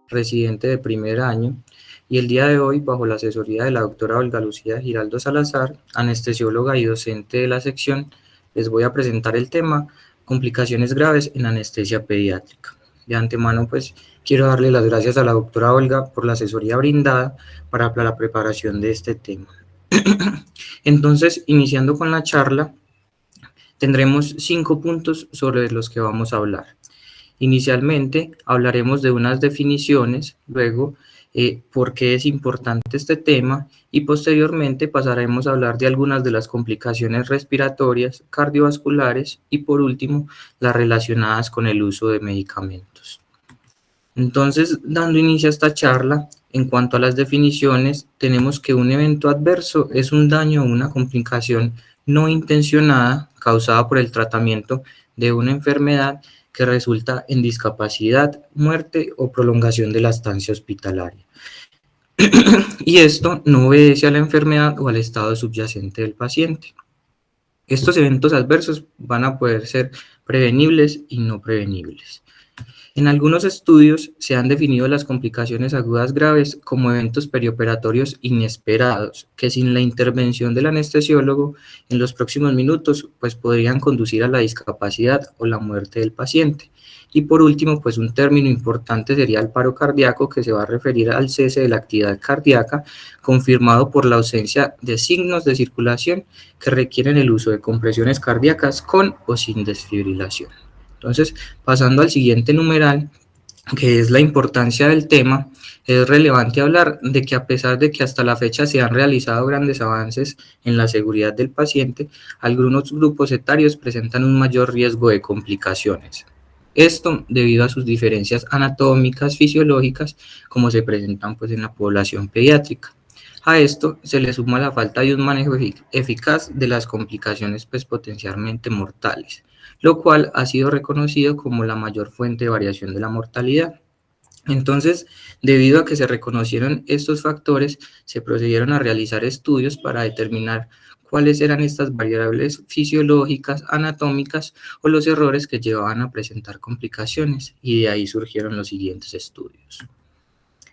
Residente de primer año, y el día de hoy, bajo la asesoría de la doctora Olga Lucía Giraldo Salazar, anestesióloga y docente de la sección, les voy a presentar el tema complicaciones graves en anestesia pediátrica. De antemano, pues, quiero darle las gracias a la doctora Olga por la asesoría brindada para la preparación de este tema. Entonces, iniciando con la charla, tendremos 5 puntos sobre los que vamos a hablar. Inicialmente hablaremos de unas definiciones, luego por qué es importante este tema y posteriormente pasaremos a hablar de algunas de las complicaciones respiratorias, cardiovasculares y por último las relacionadas con el uso de medicamentos. Entonces, dando inicio a esta charla, en cuanto a las definiciones, tenemos que un evento adverso es un daño o una complicación no intencionada causada por el tratamiento de una enfermedad que resulta en discapacidad, muerte o prolongación de la estancia hospitalaria. Y esto no obedece a la enfermedad o al estado subyacente del paciente. Estos eventos adversos van a poder ser prevenibles y no prevenibles. En algunos estudios se han definido las complicaciones agudas graves como eventos perioperatorios inesperados, que sin la intervención del anestesiólogo en los próximos minutos, pues podrían conducir a la discapacidad o la muerte del paciente. Y por último, pues un término importante sería el paro cardíaco, que se va a referir al cese de la actividad cardíaca, confirmado por la ausencia de signos de circulación que requieren el uso de compresiones cardíacas con o sin desfibrilación. Entonces, pasando al siguiente numeral, que es la importancia del tema, es relevante hablar de que a pesar de que hasta la fecha se han realizado grandes avances en la seguridad del paciente, algunos grupos etarios presentan un mayor riesgo de complicaciones. Esto debido a sus diferencias anatómicas, fisiológicas, como se presentan pues en la población pediátrica. A esto se le suma la falta de un manejo eficaz de las complicaciones pues potencialmente mortales, lo cual ha sido reconocido como la mayor fuente de variación de la mortalidad. Entonces, debido a que se reconocieron estos factores, se procedieron a realizar estudios para determinar cuáles eran estas variables fisiológicas, anatómicas o los errores que llevaban a presentar complicaciones, y de ahí surgieron los siguientes estudios.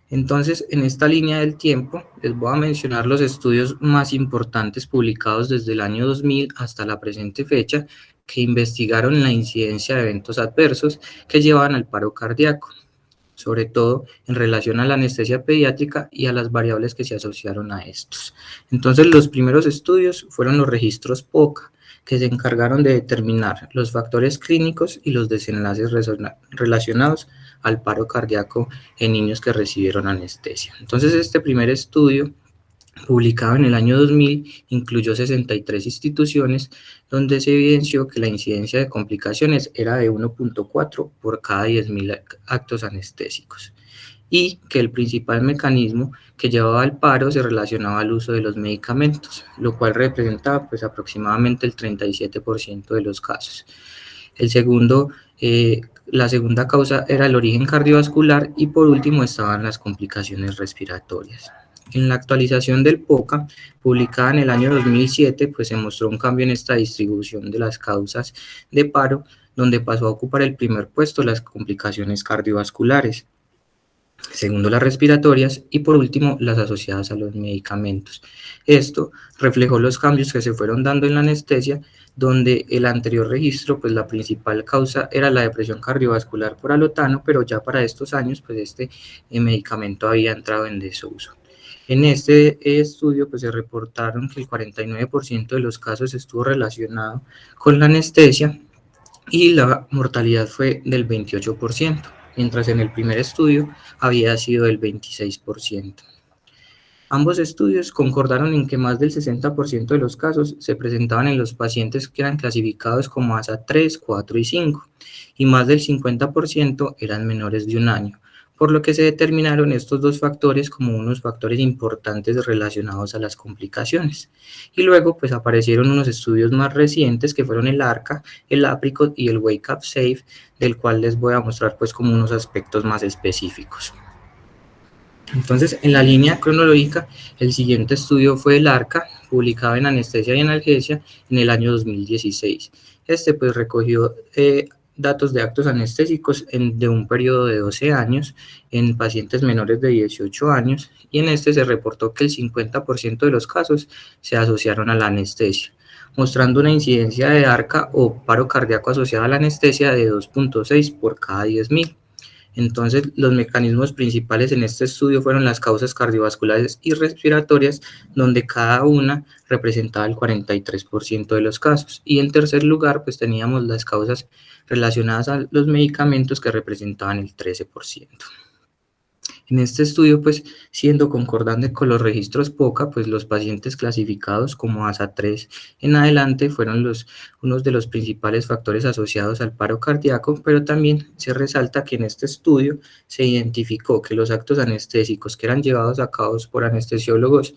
Entonces, en esta línea del tiempo, les voy a mencionar los estudios más importantes publicados desde el año 2000 hasta la presente fecha, que investigaron la incidencia de eventos adversos que llevaban al paro cardíaco, sobre todo en relación a la anestesia pediátrica y a las variables que se asociaron a estos. Entonces, los primeros estudios fueron los registros POCA, que se encargaron de determinar los factores clínicos y los desenlaces relacionados al paro cardíaco en niños que recibieron anestesia. Entonces, este primer estudio, publicado en el año 2000, incluyó 63 instituciones, donde se evidenció que la incidencia de complicaciones era de 1.4 por cada 10.000 actos anestésicos, y que el principal mecanismo que llevaba al paro se relacionaba al uso de los medicamentos, lo cual representaba pues aproximadamente el 37% de los casos. La segunda causa era el origen cardiovascular y por último estaban las complicaciones respiratorias. En la actualización del POCA, publicada en el año 2007, pues se mostró un cambio en esta distribución de las causas de paro, donde pasó a ocupar el primer puesto las complicaciones cardiovasculares, segundo las respiratorias y por último las asociadas a los medicamentos. Esto reflejó los cambios que se fueron dando en la anestesia, donde el anterior registro, pues la principal causa era la depresión cardiovascular por alotano, pero ya para estos años, pues este medicamento había entrado en desuso. En este estudio, pues se reportaron que el 49% de los casos estuvo relacionado con la anestesia y la mortalidad fue del 28%, mientras en el primer estudio había sido del 26%. Ambos estudios concordaron en que más del 60% de los casos se presentaban en los pacientes que eran clasificados como ASA 3, 4 y 5, y más del 50% eran menores de un año, por lo que se determinaron estos dos factores como unos factores importantes relacionados a las complicaciones. Y luego pues aparecieron unos estudios más recientes que fueron el ARCA, el APRICOT y el Wake Up Safe, del cual les voy a mostrar pues como unos aspectos más específicos. Entonces, en la línea cronológica, el siguiente estudio fue el ARCA, publicado en Anestesia y Analgesia en el año 2016. Este pues recogió datos de actos anestésicos de un periodo de 12 años en pacientes menores de 18 años, y en este se reportó que el 50% de los casos se asociaron a la anestesia, mostrando una incidencia de ARCA o paro cardíaco asociado a la anestesia de 2.6 por cada 10.000. Entonces, los mecanismos principales en este estudio fueron las causas cardiovasculares y respiratorias, donde cada una representaba el 43% de los casos. Y en tercer lugar, pues teníamos las causas relacionadas a los medicamentos, que representaban el 13%. En este estudio, pues siendo concordante con los registros POCA, pues los pacientes clasificados como ASA3 en adelante fueron unos de los principales factores asociados al paro cardíaco, pero también se resalta que en este estudio se identificó que los actos anestésicos que eran llevados a cabo por anestesiólogos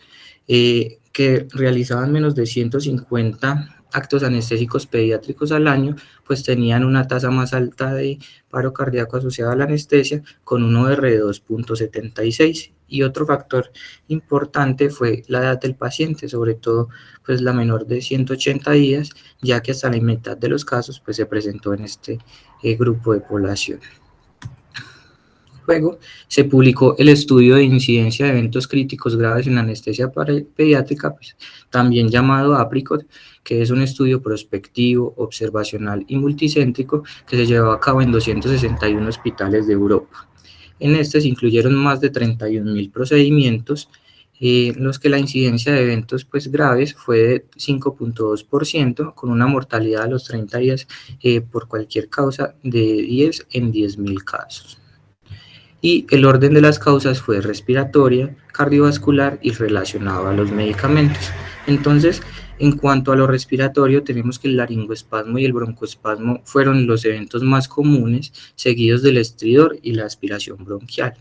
que realizaban menos de 150 actos anestésicos pediátricos al año, pues tenían una tasa más alta de paro cardíaco asociado a la anestesia, con un OR de 2.76. Y otro factor importante fue la edad del paciente, sobre todo pues la menor de 180 días, ya que hasta la mitad de los casos pues se presentó en este grupo de población. Luego se publicó el estudio de incidencia de eventos críticos graves en anestesia pediátrica, pues, también llamado APRICOT, que es un estudio prospectivo, observacional y multicéntrico que se llevó a cabo en 261 hospitales de Europa. En este se incluyeron más de 31.000 procedimientos, en los que la incidencia de eventos pues, graves fue de 5.2%, con una mortalidad a los 30 días por cualquier causa de 10 en 10.000 casos. Y el orden de las causas fue respiratoria, cardiovascular y relacionado a los medicamentos. Entonces, en cuanto a lo respiratorio, tenemos que el laringoespasmo y el broncoespasmo fueron los eventos más comunes, seguidos del estridor y la aspiración bronquial.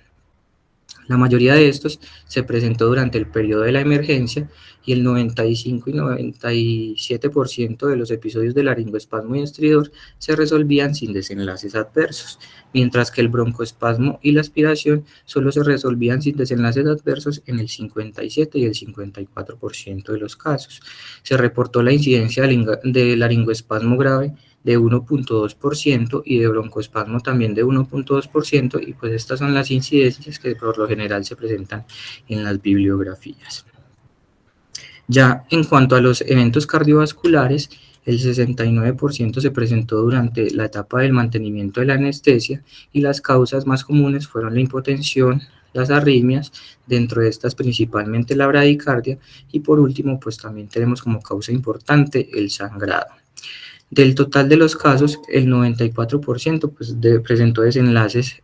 La mayoría de estos se presentó durante el periodo de la emergencia, y el 95 y 97% de los episodios de laringoespasmo y estridor se resolvían sin desenlaces adversos, mientras que el broncoespasmo y la aspiración solo se resolvían sin desenlaces adversos en el 57 y el 54% de los casos. Se reportó la incidencia de laringoespasmo grave de 1.2% y de broncoespasmo también de 1.2%, y pues estas son las incidencias que por lo general se presentan en las bibliografías. Ya en cuanto a los eventos cardiovasculares, el 69% se presentó durante la etapa del mantenimiento de la anestesia, y las causas más comunes fueron la hipotensión, las arritmias, dentro de estas principalmente la bradicardia, y por último pues también tenemos como causa importante el sangrado. Del total de los casos, el 94% pues, presentó desenlaces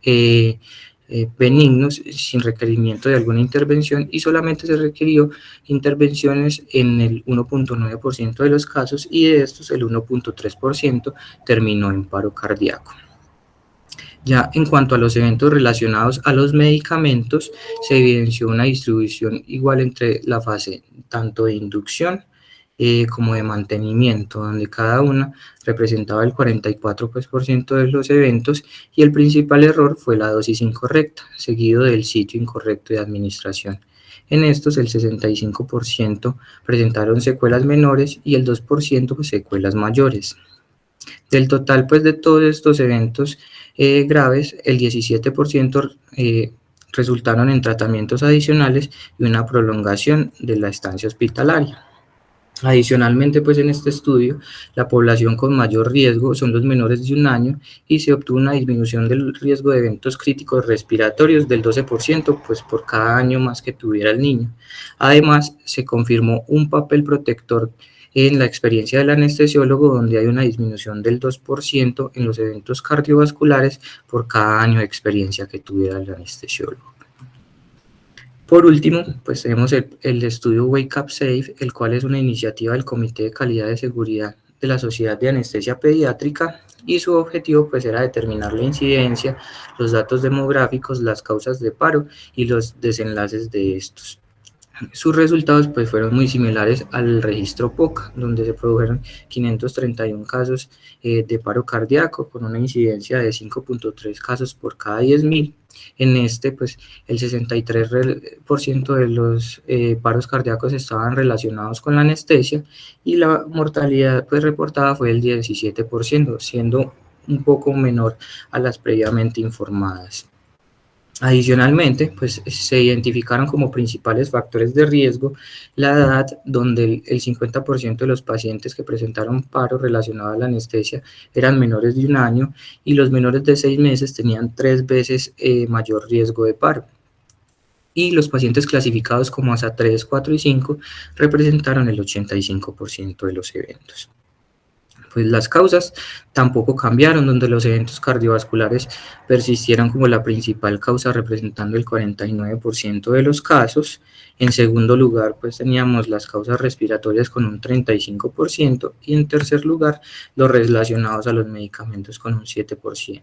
benignos sin requerimiento de alguna intervención, y solamente se requirió intervenciones en el 1.9% de los casos, y de estos el 1.3% terminó en paro cardíaco. Ya en cuanto a los eventos relacionados a los medicamentos, se evidenció una distribución igual entre la fase tanto de inducción como de mantenimiento, donde cada una representaba el 44% de los eventos, y el principal error fue la dosis incorrecta, seguido del sitio incorrecto de administración. En estos, el 65% presentaron secuelas menores y el 2% pues, secuelas mayores. Del total pues, de todos estos eventos graves, el 17% resultaron en tratamientos adicionales y una prolongación de la estancia hospitalaria. Adicionalmente, pues en este estudio, la población con mayor riesgo son los menores de 1 año, y se obtuvo una disminución del riesgo de eventos críticos respiratorios del 12%, pues por cada año más que tuviera el niño. Además, se confirmó un papel protector en la experiencia del anestesiólogo, donde hay una disminución del 2% en los eventos cardiovasculares por cada año de experiencia que tuviera el anestesiólogo. Por último, pues tenemos el estudio Wake Up Safe, el cual es una iniciativa del Comité de Calidad de Seguridad de la Sociedad de Anestesia Pediátrica, y su objetivo pues era determinar la incidencia, los datos demográficos, las causas de paro y los desenlaces de estos. Sus resultados pues fueron muy similares al registro POCA, donde se produjeron 531 casos de paro cardíaco con una incidencia de 5.3 casos por cada 10.000. En este pues el 63% de los paros cardíacos estaban relacionados con la anestesia y la mortalidad pues reportada fue el 17%, siendo un poco menor a las previamente informadas. Adicionalmente, pues se identificaron como principales factores de riesgo la edad, donde el 50% de los pacientes que presentaron paro relacionado a la anestesia eran menores de 1 año y los menores de 6 meses tenían 3 veces mayor riesgo de paro. Y los pacientes clasificados como ASA 3, 4 y 5 representaron el 85% de los eventos. Pues las causas tampoco cambiaron, donde los eventos cardiovasculares persistieron como la principal causa, representando el 49% de los casos. En segundo lugar, pues teníamos las causas respiratorias con un 35%, y en tercer lugar, los relacionados a los medicamentos con un 7%.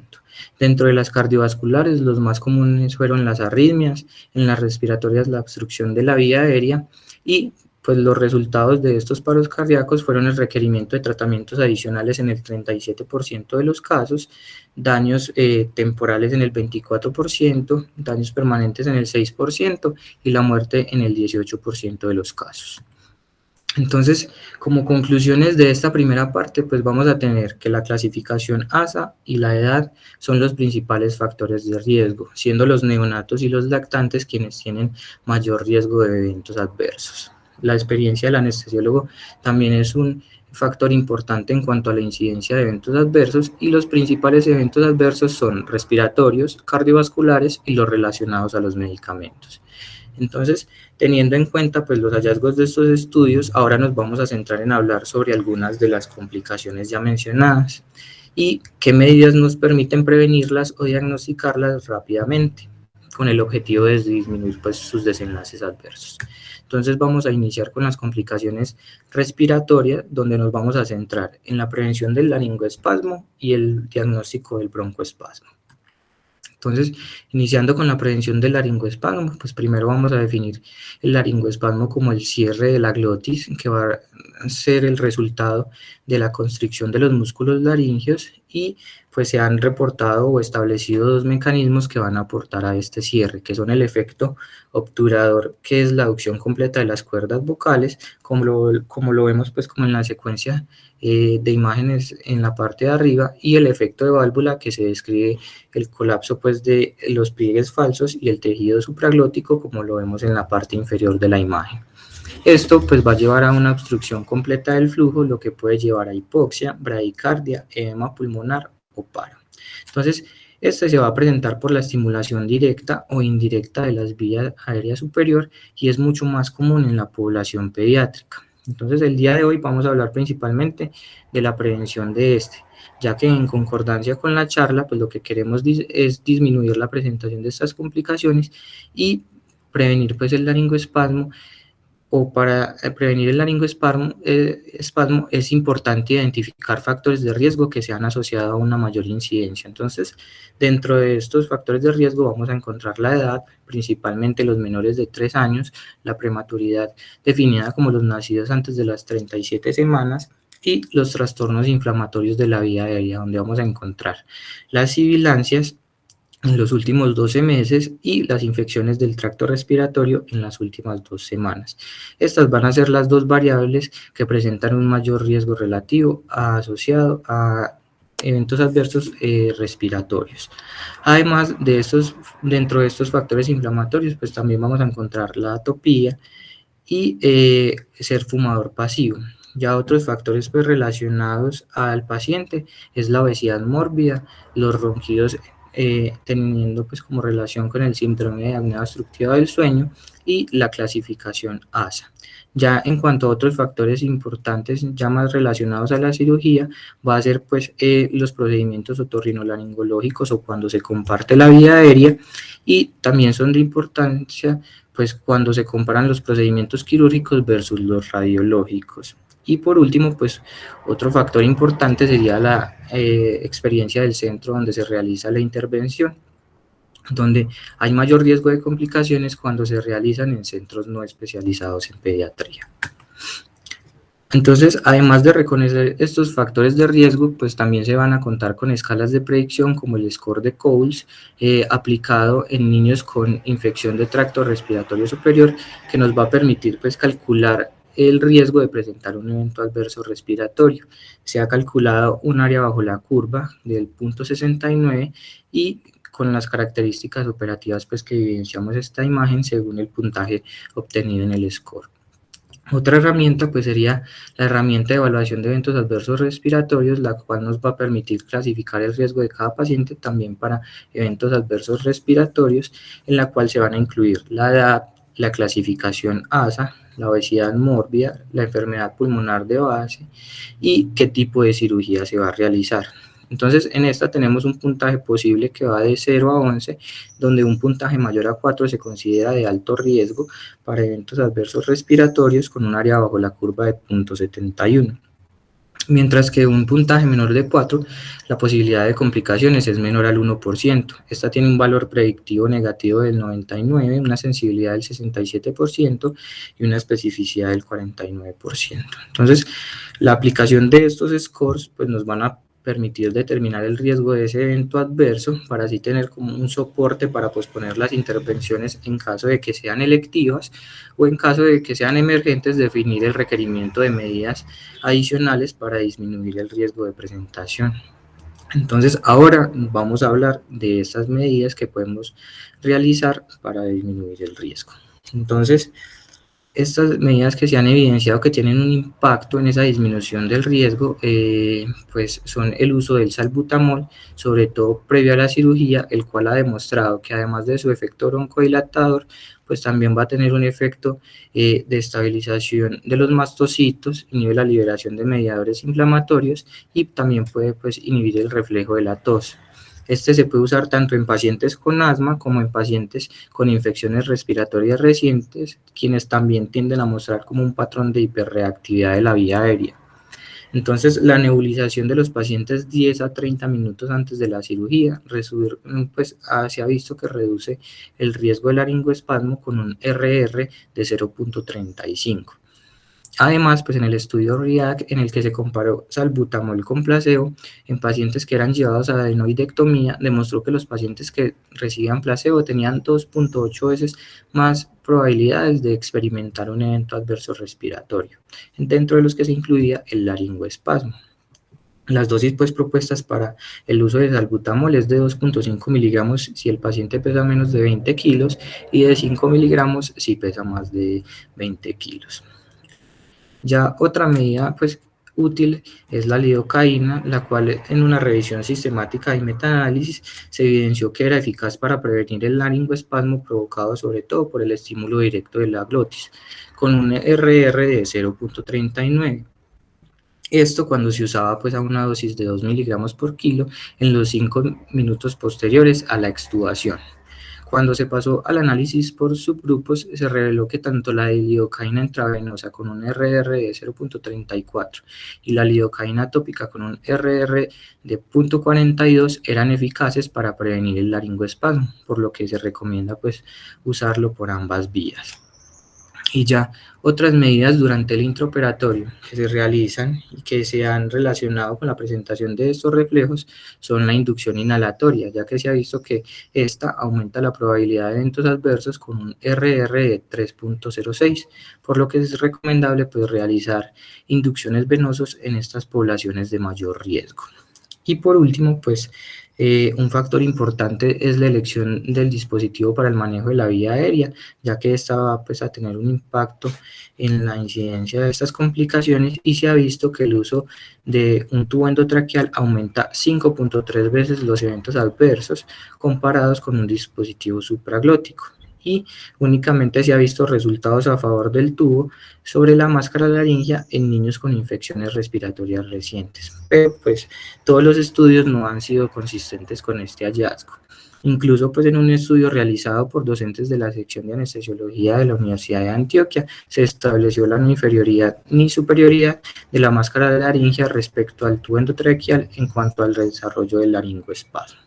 Dentro de las cardiovasculares, los más comunes fueron las arritmias, en las respiratorias la obstrucción de la vía aérea, y pues los resultados de estos paros cardíacos fueron el requerimiento de tratamientos adicionales en el 37% de los casos, daños temporales en el 24%, daños permanentes en el 6% y la muerte en el 18% de los casos. Entonces, como conclusiones de esta primera parte, pues vamos a tener que la clasificación ASA y la edad son los principales factores de riesgo, siendo los neonatos y los lactantes quienes tienen mayor riesgo de eventos adversos. La experiencia del anestesiólogo también es un factor importante en cuanto a la incidencia de eventos adversos, y los principales eventos adversos son respiratorios, cardiovasculares y los relacionados a los medicamentos. Entonces, teniendo en cuenta pues los hallazgos de estos estudios, ahora nos vamos a centrar en hablar sobre algunas de las complicaciones ya mencionadas y qué medidas nos permiten prevenirlas o diagnosticarlas rápidamente, con el objetivo de disminuir pues sus desenlaces adversos. Entonces vamos a iniciar con las complicaciones respiratorias, donde nos vamos a centrar en la prevención del laringoespasmo y el diagnóstico del broncoespasmo. Entonces, iniciando con la prevención del laringoespasmo, pues primero vamos a definir el laringoespasmo como el cierre de la glotis, que va a ser el resultado de la constricción de los músculos laringeos, y pues se han reportado o establecido dos mecanismos que van a aportar a este cierre, que son el efecto obturador, que es la aducción completa de las cuerdas vocales, como lo vemos pues como en la secuencia de imágenes en la parte de arriba, y el efecto de válvula, que se describe el colapso pues de los pliegues falsos y el tejido supraglótico, como lo vemos en la parte inferior de la imagen. Esto pues va a llevar a una obstrucción completa del flujo, lo que puede llevar a hipoxia, bradicardia, edema pulmonar o paro. Entonces, este se va a presentar por la estimulación directa o indirecta de las vías aéreas superior y es mucho más común en la población pediátrica. Entonces, el día de hoy vamos a hablar principalmente de la prevención de este, ya que en concordancia con la charla, pues lo que queremos es disminuir la presentación de estas complicaciones y prevenir pues el laringoespasmo. O para prevenir el laringoespasmo es importante identificar factores de riesgo que se han asociado a una mayor incidencia. Entonces, dentro de estos factores de riesgo vamos a encontrar la edad, principalmente los menores de 3 años, la prematuridad definida como los nacidos antes de las 37 semanas, y los trastornos inflamatorios de la vía aérea, donde vamos a encontrar las sibilancias en los últimos 12 meses y las infecciones del tracto respiratorio en las últimas 2 semanas. Estas van a ser las dos variables que presentan un mayor riesgo relativo asociado a eventos adversos respiratorios. Además de estos, dentro de estos factores inflamatorios, pues también vamos a encontrar la atopía y ser fumador pasivo. Ya otros factores pues, relacionados al paciente es la obesidad mórbida, los ronquidos teniendo pues como relación con el síndrome de apnea obstructiva del sueño y la clasificación ASA. Ya en cuanto a otros factores importantes ya más relacionados a la cirugía, va a ser pues los procedimientos otorrinolaringológicos o cuando se comparte la vía aérea, y también son de importancia pues cuando se comparan los procedimientos quirúrgicos versus los radiológicos. Y por último, pues otro factor importante sería la experiencia del centro donde se realiza la intervención. donde hay mayor riesgo de complicaciones cuando se realizan en centros no especializados en pediatría. Entonces, además de reconocer estos factores de riesgo, pues también se van a contar con escalas de predicción como el score de Coles, aplicado en niños con infección de tracto respiratorio superior, que nos va a permitir pues calcular el riesgo de presentar un evento adverso respiratorio. Se ha calculado un área bajo la curva del 0.69 y con las características operativas pues que evidenciamos esta imagen según el puntaje obtenido en el score. Otra herramienta pues sería la herramienta de evaluación de eventos adversos respiratorios, la cual nos va a permitir clasificar el riesgo de cada paciente también para eventos adversos respiratorios, en la cual se van a incluir la edad, la clasificación ASA, la obesidad mórbida, la enfermedad pulmonar de base y qué tipo de cirugía se va a realizar. Entonces, en esta tenemos un puntaje posible que va de 0 a 11, donde un puntaje mayor a 4 se considera de alto riesgo para eventos adversos respiratorios con un área bajo la curva de 0.71. Mientras que un puntaje menor de 4, la posibilidad de complicaciones es menor al 1%. Esta tiene un valor predictivo negativo del 99, una sensibilidad del 67% y una especificidad del 49%. Entonces, la aplicación de estos scores pues, nos van a permitir determinar el riesgo de ese evento adverso para así tener como un soporte para posponer las intervenciones en caso de que sean electivas o en caso de que sean emergentes, definir el requerimiento de medidas adicionales para disminuir el riesgo de presentación. Entonces, ahora vamos a hablar de estas medidas que podemos realizar para disminuir el riesgo. Entonces, estas medidas que se han evidenciado que tienen un impacto en esa disminución del riesgo, pues son el uso del salbutamol, sobre todo previo a la cirugía, el cual ha demostrado que además de su efecto broncodilatador, pues también va a tener un efecto de estabilización de los mastocitos, inhibe la liberación de mediadores inflamatorios y también puede pues, inhibir el reflejo de la tos. Este se puede usar tanto en pacientes con asma como en pacientes con infecciones respiratorias recientes, quienes también tienden a mostrar como un patrón de hiperreactividad de la vía aérea. Entonces, la nebulización de los pacientes 10 a 30 minutos antes de la cirugía, pues, se ha visto que reduce el riesgo de laringoespasmo con un RR de 0.35. Además, pues en el estudio REACT, en el que se comparó salbutamol con placebo en pacientes que eran llevados a adenoidectomía, demostró que los pacientes que recibían placebo tenían 2.8 veces más probabilidades de experimentar un evento adverso respiratorio, dentro de los que se incluía el laringoespasmo. Las dosis pues propuestas para el uso de salbutamol es de 2.5 miligramos si el paciente pesa menos de 20 kilos y de 5 miligramos si pesa más de 20 kilos. Ya otra medida pues, útil es la lidocaína, la cual en una revisión sistemática y metaanálisis se evidenció que era eficaz para prevenir el laringoespasmo provocado sobre todo por el estímulo directo de la glotis, con un RR de 0.39. Esto cuando se usaba pues, a una dosis de 2 miligramos por kilo en los 5 minutos posteriores a la extubación. Cuando se pasó al análisis por subgrupos, se reveló que tanto la lidocaína intravenosa con un RR de 0.34 y la lidocaína tópica con un RR de 0.42 eran eficaces para prevenir el laringoespasmo, por lo que se recomienda pues, usarlo por ambas vías. Y ya otras medidas durante el intraoperatorio que se realizan y que se han relacionado con la presentación de estos reflejos son la inducción inhalatoria, ya que se ha visto que esta aumenta la probabilidad de eventos adversos con un RR de 3.06, por lo que es recomendable pues, realizar inducciones venosas en estas poblaciones de mayor riesgo. Y por último, pues un factor importante es la elección del dispositivo para el manejo de la vía aérea, ya que esta va pues, a tener un impacto en la incidencia de estas complicaciones y se ha visto que el uso de un tubo endotraqueal aumenta 5.3 veces los eventos adversos comparados con un dispositivo supraglótico. Y únicamente se ha visto resultados a favor del tubo sobre la máscara laringea en niños con infecciones respiratorias recientes. Pero pues todos los estudios no han sido consistentes con este hallazgo. Incluso pues en un estudio realizado por docentes de la sección de anestesiología de la Universidad de Antioquia se estableció la no inferioridad ni superioridad de la máscara de laringea respecto al tubo endotraqueal en cuanto al desarrollo del laringoespasmo.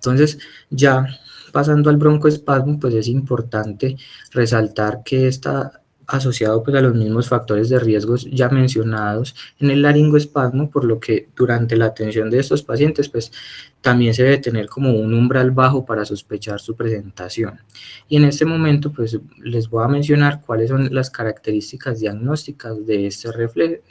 Entonces, ya pasando al broncoespasmo, pues es importante resaltar que está asociado pues a los mismos factores de riesgos ya mencionados en el laringoespasmo, por lo que durante la atención de estos pacientes pues también se debe tener como un umbral bajo para sospechar su presentación. Y en este momento pues les voy a mencionar cuáles son las características diagnósticas de este reflejo,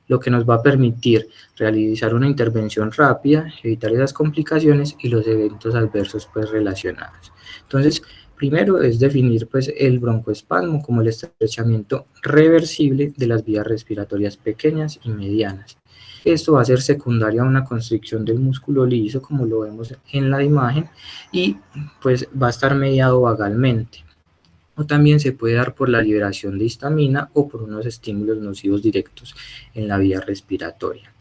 lo que nos va a permitir realizar una intervención rápida, evitar esas complicaciones y los eventos adversos pues relacionados. Entonces, primero es definir pues el broncoespasmo como el estrechamiento reversible de las vías respiratorias pequeñas y medianas. Esto va a ser secundario a una constricción del músculo liso, como lo vemos en la imagen, y pues va a estar mediado vagalmente. O también se puede dar por la liberación de histamina o por unos estímulos nocivos directos en la vía respiratoria.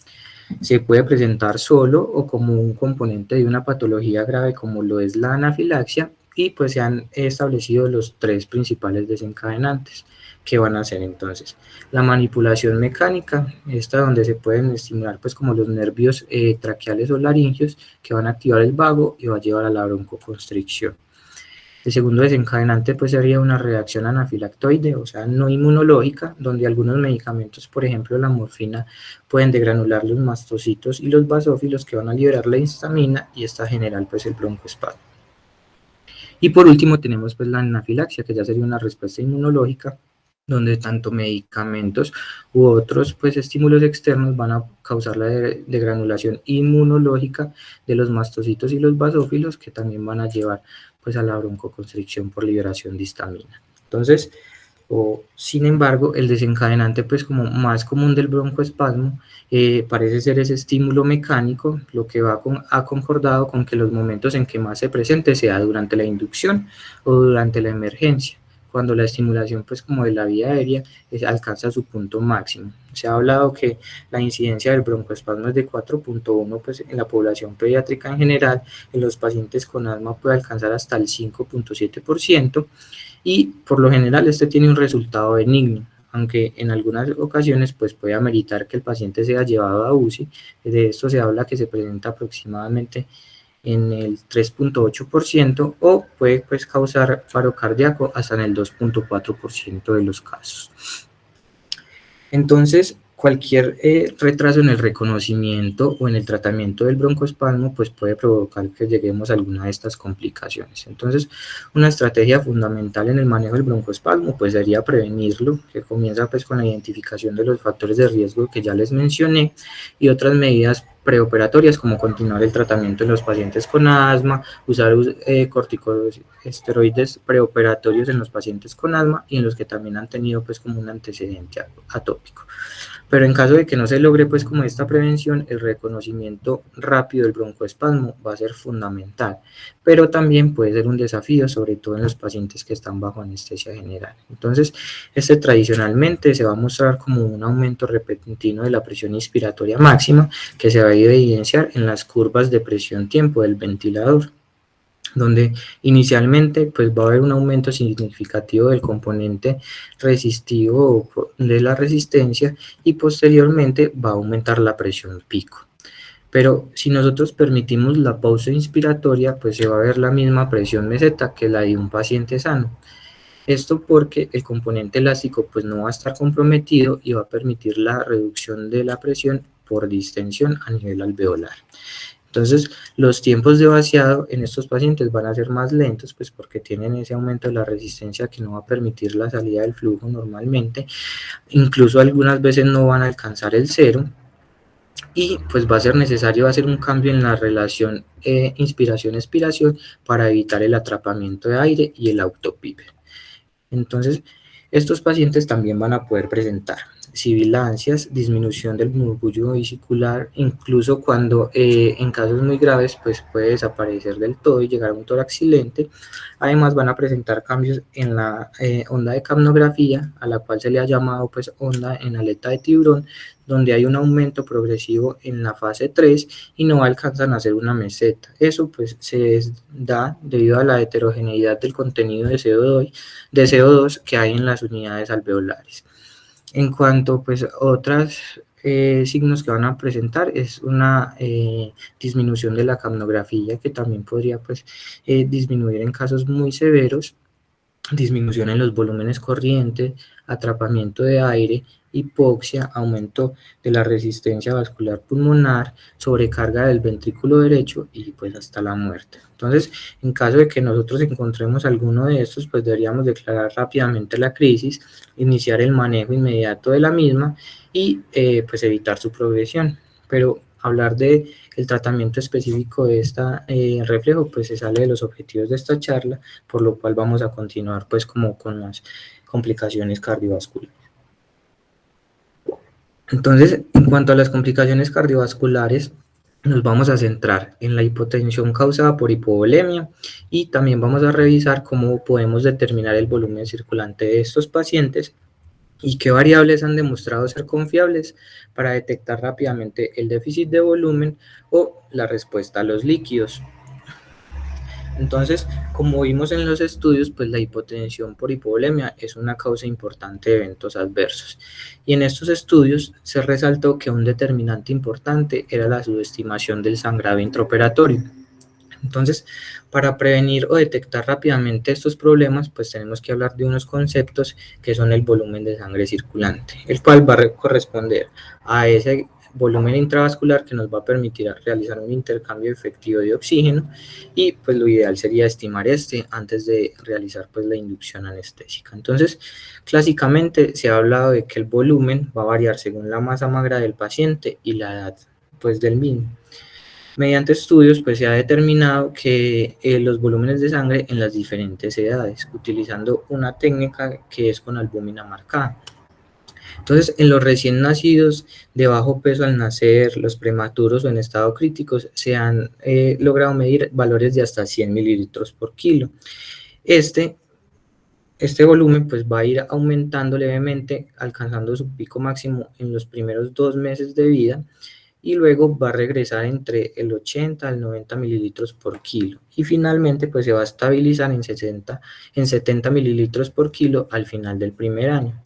Se puede presentar solo o como un componente de una patología grave como lo es la anafilaxia, y pues se han establecido los tres principales desencadenantes, que van a ser entonces la manipulación mecánica, esta donde se pueden estimular pues como los nervios traqueales o laringeos, que van a activar el vago y va a llevar a la broncoconstricción. El segundo desencadenante pues sería una reacción anafilactoide, o sea, no inmunológica, donde algunos medicamentos, por ejemplo la morfina, pueden degranular los mastocitos y los basófilos, que van a liberar la histamina, y esta genera pues el broncoespasmo. Y por último tenemos pues la anafilaxia, que ya sería una respuesta inmunológica, donde tanto medicamentos u otros pues estímulos externos van a causar la degranulación inmunológica de los mastocitos y los basófilos, que también van a llevar pues a la broncoconstricción por liberación de histamina. Entonces, sin embargo, el desencadenante pues como más común del broncoespasmo parece ser ese estímulo mecánico, lo que ha concordado con que los momentos en que más se presente sea durante la inducción o durante la emergencia, cuando la estimulación pues como de la vía aérea alcanza su punto máximo. Se ha hablado que la incidencia del broncoespasmo es de 4.1 pues en la población pediátrica en general. En los pacientes con asma puede alcanzar hasta el 5.7%, y por lo general este tiene un resultado benigno, aunque en algunas ocasiones pues puede ameritar que el paciente sea llevado a UCI. De esto se habla que se presenta aproximadamente en el 3.8%, o puede pues causar paro cardíaco hasta en el 2.4% de los casos. Entonces, cualquier retraso en el reconocimiento o en el tratamiento del broncoespasmo pues puede provocar que lleguemos a alguna de estas complicaciones. Entonces, una estrategia fundamental en el manejo del broncoespasmo pues sería prevenirlo, que comienza pues con la identificación de los factores de riesgo que ya les mencioné, y otras medidas preoperatorias como continuar el tratamiento en los pacientes con asma, usar corticosteroides preoperatorios en los pacientes con asma y en los que también han tenido pues como un antecedente atópico. Pero en caso de que no se logre pues como esta prevención, el reconocimiento rápido del broncoespasmo va a ser fundamental, pero también puede ser un desafío, sobre todo en los pacientes que están bajo anestesia general. Entonces, este tradicionalmente se va a mostrar como un aumento repentino de la presión inspiratoria máxima, que se va a evidenciar en las curvas de presión-tiempo del ventilador, donde inicialmente pues va a haber un aumento significativo del componente resistivo de la resistencia, y posteriormente va a aumentar la presión pico. Pero si nosotros permitimos la pausa inspiratoria, pues se va a ver la misma presión meseta que la de un paciente sano. Esto porque el componente elástico pues no va a estar comprometido y va a permitir la reducción de la presión por distensión a nivel alveolar. Entonces, los tiempos de vaciado en estos pacientes van a ser más lentos, pues porque tienen ese aumento de la resistencia que no va a permitir la salida del flujo normalmente. Incluso algunas veces no van a alcanzar el cero, y pues va a ser necesario hacer un cambio en la relación inspiración-expiración para evitar el atrapamiento de aire y el autopipe. Entonces, estos pacientes también van a poder presentar sibilancias, disminución del murmullo vesicular, incluso cuando en casos muy graves pues puede desaparecer del todo y llegar a un tórax silente. Además van a presentar cambios en la onda de capnografía, a la cual se le ha llamado pues onda en aleta de tiburón, donde hay un aumento progresivo en la fase 3 y no alcanzan a ser una meseta. Eso pues se da debido a la heterogeneidad del contenido de CO2 que hay en las unidades alveolares. En cuanto pues a otras signos que van a presentar es una disminución de la capnografía, que también podría pues disminuir en casos muy severos, disminución en los volúmenes corrientes, atrapamiento de aire, hipoxia, aumento de la resistencia vascular pulmonar, sobrecarga del ventrículo derecho y pues hasta la muerte. Entonces, en caso de que nosotros encontremos alguno de estos, pues deberíamos declarar rápidamente la crisis, iniciar el manejo inmediato de la misma y pues evitar su progresión. Pero hablar de el tratamiento específico de este reflejo, pues se sale de los objetivos de esta charla, por lo cual vamos a continuar pues como con las complicaciones cardiovasculares. Entonces, en cuanto a las complicaciones cardiovasculares, nos vamos a centrar en la hipotensión causada por hipovolemia y también vamos a revisar cómo podemos determinar el volumen circulante de estos pacientes y qué variables han demostrado ser confiables para detectar rápidamente el déficit de volumen o la respuesta a los líquidos. Entonces, como vimos en los estudios, pues la hipotensión por hipovolemia es una causa importante de eventos adversos. Y en estos estudios se resaltó que un determinante importante era la subestimación del sangrado intraoperatorio. Entonces, para prevenir o detectar rápidamente estos problemas, pues tenemos que hablar de unos conceptos que son el volumen de sangre circulante, el cual va a corresponder a ese volumen intravascular que nos va a permitir realizar un intercambio efectivo de oxígeno y pues lo ideal sería estimar este antes de realizar pues la inducción anestésica. Entonces, clásicamente se ha hablado de que el volumen va a variar según la masa magra del paciente y la edad pues del mismo. Mediante estudios pues se ha determinado que los volúmenes de sangre en las diferentes edades, utilizando una técnica que es con albúmina marcada. Entonces, en los recién nacidos de bajo peso al nacer, los prematuros o en estado críticos, se han logrado medir valores de hasta 100 mililitros por kilo. Este volumen pues va a ir aumentando levemente, alcanzando su pico máximo en los primeros 2 meses de vida, y luego va a regresar entre el 80 al 90 mililitros por kilo y finalmente pues se va a estabilizar en 70 mililitros por kilo al final del primer año.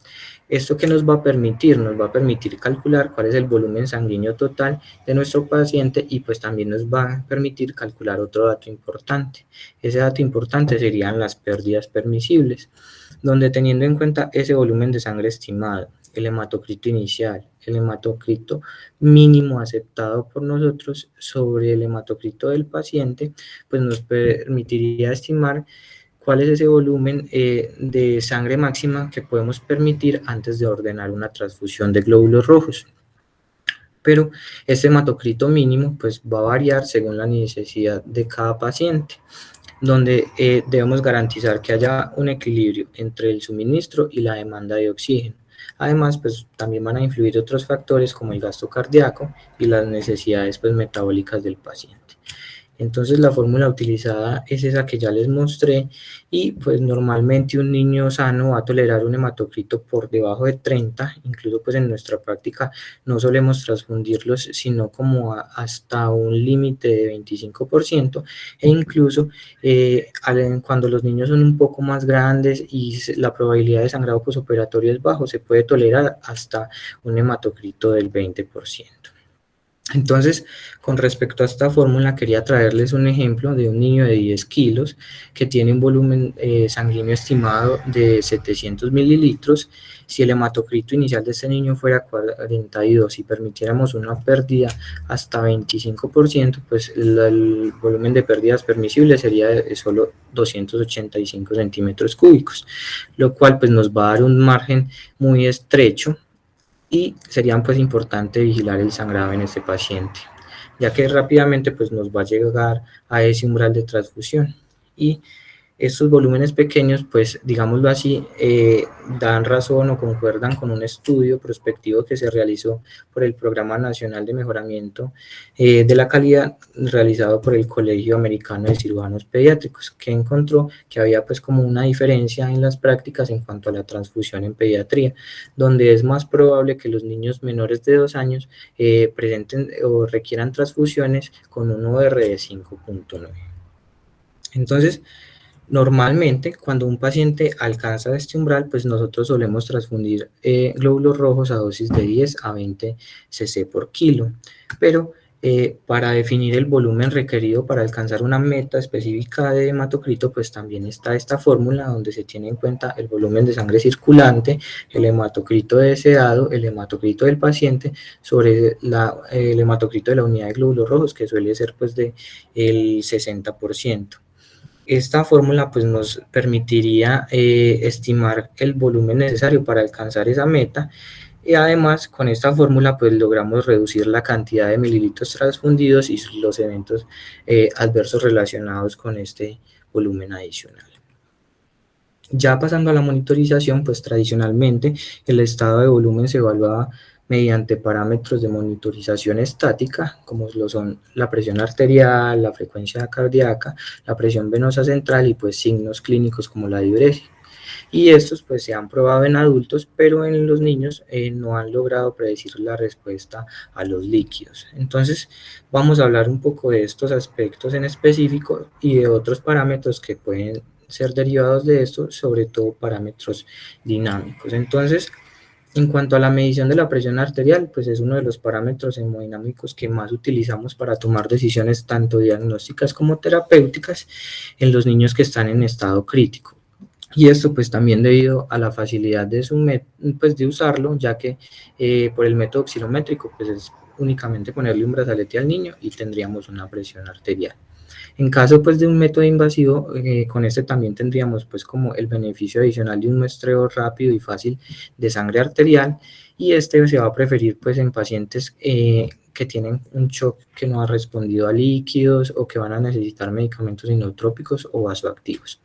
¿Esto qué nos va a permitir? Nos va a permitir calcular cuál es el volumen sanguíneo total de nuestro paciente y pues también nos va a permitir calcular otro dato importante. Ese dato importante serían las pérdidas permisibles, donde teniendo en cuenta ese volumen de sangre estimado, el hematocrito inicial, el hematocrito mínimo aceptado por nosotros sobre el hematocrito del paciente, pues nos permitiría estimar cuál es ese volumen de sangre máxima que podemos permitir antes de ordenar una transfusión de glóbulos rojos. Pero este hematocrito mínimo pues va a variar según la necesidad de cada paciente, donde debemos garantizar que haya un equilibrio entre el suministro y la demanda de oxígeno. Además, pues también van a influir otros factores como el gasto cardíaco y las necesidades pues, metabólicas del paciente. Entonces la fórmula utilizada es esa que ya les mostré y pues normalmente un niño sano va a tolerar un hematocrito por debajo de 30, incluso pues en nuestra práctica no solemos transfundirlos sino como hasta un límite de 25% e incluso cuando los niños son un poco más grandes y la probabilidad de sangrado postoperatorio es bajo, se puede tolerar hasta un hematocrito del 20%. Entonces, con respecto a esta fórmula, quería traerles un ejemplo de un niño de 10 kilos que tiene un volumen sanguíneo estimado de 700 mililitros. Si el hematocrito inicial de este niño fuera 42 y permitiéramos una pérdida hasta 25%, pues el volumen de pérdidas permisibles sería de solo 285 centímetros cúbicos, lo cual pues nos va a dar un margen muy estrecho y sería pues importante vigilar el sangrado en este paciente, ya que rápidamente pues nos va a llegar a ese umbral de transfusión y estos volúmenes pequeños, pues digámoslo así, dan razón o concuerdan con un estudio prospectivo que se realizó por el Programa Nacional de Mejoramiento de la Calidad realizado por el Colegio Americano de Cirujanos Pediátricos, que encontró que había pues como una diferencia en las prácticas en cuanto a la transfusión en pediatría, donde es más probable que los niños menores de 2 años presenten o requieran transfusiones con un OR de 5.9. Entonces, Normalmente, cuando un paciente alcanza este umbral, pues nosotros solemos transfundir glóbulos rojos a dosis de 10 a 20 cc por kilo, pero para definir el volumen requerido para alcanzar una meta específica de hematocrito, pues también está esta fórmula donde se tiene en cuenta el volumen de sangre circulante, el hematocrito deseado, el hematocrito del paciente sobre el hematocrito de la unidad de glóbulos rojos, que suele ser pues de el 60%. Esta fórmula pues nos permitiría estimar el volumen necesario para alcanzar esa meta, y además con esta fórmula pues logramos reducir la cantidad de mililitros transfundidos y los eventos adversos relacionados con este volumen adicional. Ya pasando a la monitorización, pues tradicionalmente el estado de volumen se evaluaba mediante parámetros de monitorización estática, como lo son la presión arterial, la frecuencia cardíaca, la presión venosa central y pues signos clínicos como la diuresis. Y estos pues se han probado en adultos, pero en los niños no han logrado predecir la respuesta a los líquidos. Entonces vamos a hablar un poco de estos aspectos en específico y de otros parámetros que pueden ser derivados de esto, sobre todo parámetros dinámicos. Entonces, en cuanto a la medición de la presión arterial, pues es uno de los parámetros hemodinámicos que más utilizamos para tomar decisiones tanto diagnósticas como terapéuticas en los niños que están en estado crítico. Y esto pues también debido a la facilidad de, de usarlo, ya que por el método oscilométrico pues es únicamente ponerle un brazalete al niño y tendríamos una presión arterial. En caso pues de un método invasivo, con este también tendríamos pues como el beneficio adicional de un muestreo rápido y fácil de sangre arterial, y este se va a preferir pues en pacientes que tienen un shock que no ha respondido a líquidos o que van a necesitar medicamentos inotrópicos o vasoactivos.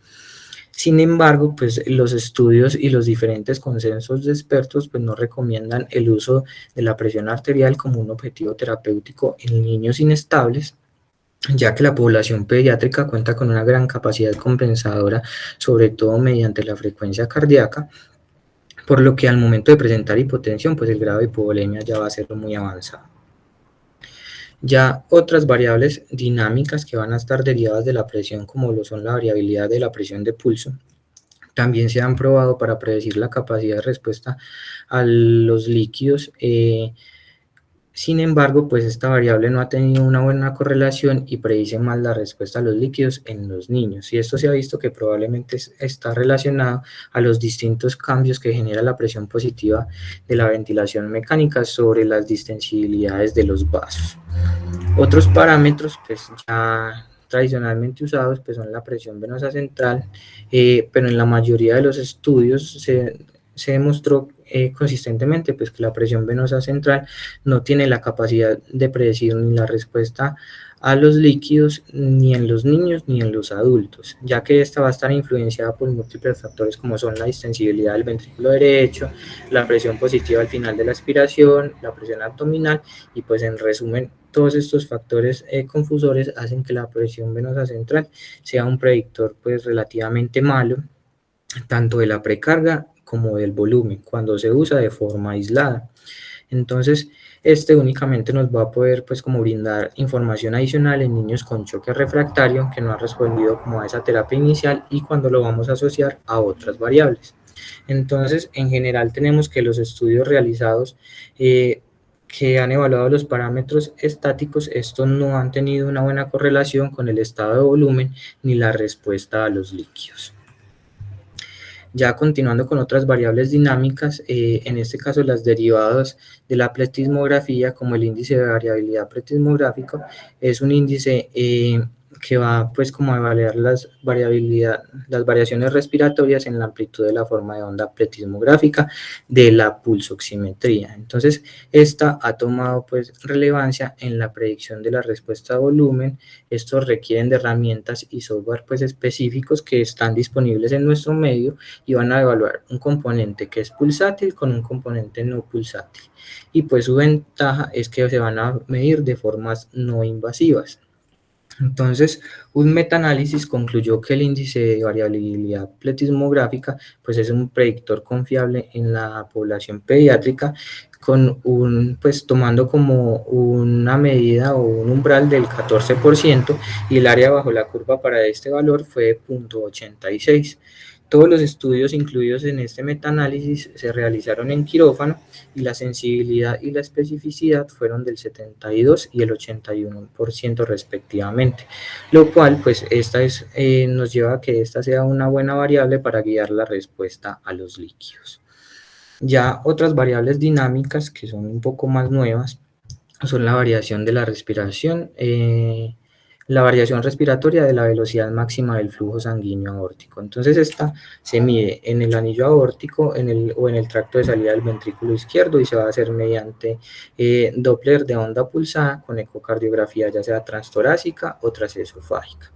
Sin embargo, pues los estudios y los diferentes consensos de expertos pues no recomiendan el uso de la presión arterial como un objetivo terapéutico en niños inestables, ya que la población pediátrica cuenta con una gran capacidad compensadora, sobre todo mediante la frecuencia cardíaca, por lo que al momento de presentar hipotensión, pues el grado de hipovolemia ya va a ser muy avanzado. Ya otras variables dinámicas que van a estar derivadas de la presión, como lo son la variabilidad de la presión de pulso, también se han probado para predecir la capacidad de respuesta a los líquidos. Sin embargo, pues esta variable no ha tenido una buena correlación y predice mal la respuesta a los líquidos en los niños. Y esto se ha visto que probablemente está relacionado a los distintos cambios que genera la presión positiva de la ventilación mecánica sobre las distensibilidades de los vasos. Otros parámetros pues ya tradicionalmente usados pues son la presión venosa central, pero en la mayoría de los estudios se demostró consistentemente pues que la presión venosa central no tiene la capacidad de predecir ni la respuesta a los líquidos ni en los niños ni en los adultos, ya que esta va a estar influenciada por múltiples factores como son la distensibilidad del ventrículo derecho, la presión positiva al final de la aspiración, la presión abdominal, y pues en resumen todos estos factores confusores hacen que la presión venosa central sea un predictor pues relativamente malo tanto de la precarga como del volumen cuando se usa de forma aislada. Entonces, este únicamente nos va a poder pues como brindar información adicional en niños con choque refractario que no han respondido como a esa terapia inicial y cuando lo vamos a asociar a otras variables. Entonces, en general tenemos que los estudios realizados que han evaluado los parámetros estáticos, estos no han tenido una buena correlación con el estado de volumen ni la respuesta a los líquidos. Ya continuando con otras variables dinámicas, en este caso las derivadas de la pletismografía, como el índice de variabilidad pletismográfico, es un índice que va pues como a evaluar las variaciones respiratorias en la amplitud de la forma de onda pletismográfica de la pulsoximetría. Entonces, esta ha tomado pues relevancia en la predicción de la respuesta a volumen. Estos requieren de herramientas y software pues específicos que están disponibles en nuestro medio y van a evaluar un componente que es pulsátil con un componente no pulsátil. Y pues su ventaja es que se van a medir de formas no invasivas. Entonces, un metaanálisis concluyó que el índice de variabilidad pletismográfica pues es un predictor confiable en la población pediátrica con pues tomando como una medida o un umbral del 14% y el área bajo la curva para este valor fue de 0.86. Todos los estudios incluidos en este metaanálisis se realizaron en quirófano y la sensibilidad y la especificidad fueron del 72 y el 81% respectivamente, lo cual pues nos lleva a que esta sea una buena variable para guiar la respuesta a los líquidos. Ya otras variables dinámicas que son un poco más nuevas son la variación de la respiración, la variación respiratoria de la velocidad máxima del flujo sanguíneo aórtico. Entonces esta se mide en el anillo aórtico o en el tracto de salida del ventrículo izquierdo y se va a hacer mediante Doppler de onda pulsada con ecocardiografía ya sea transtorácica o transesofágica.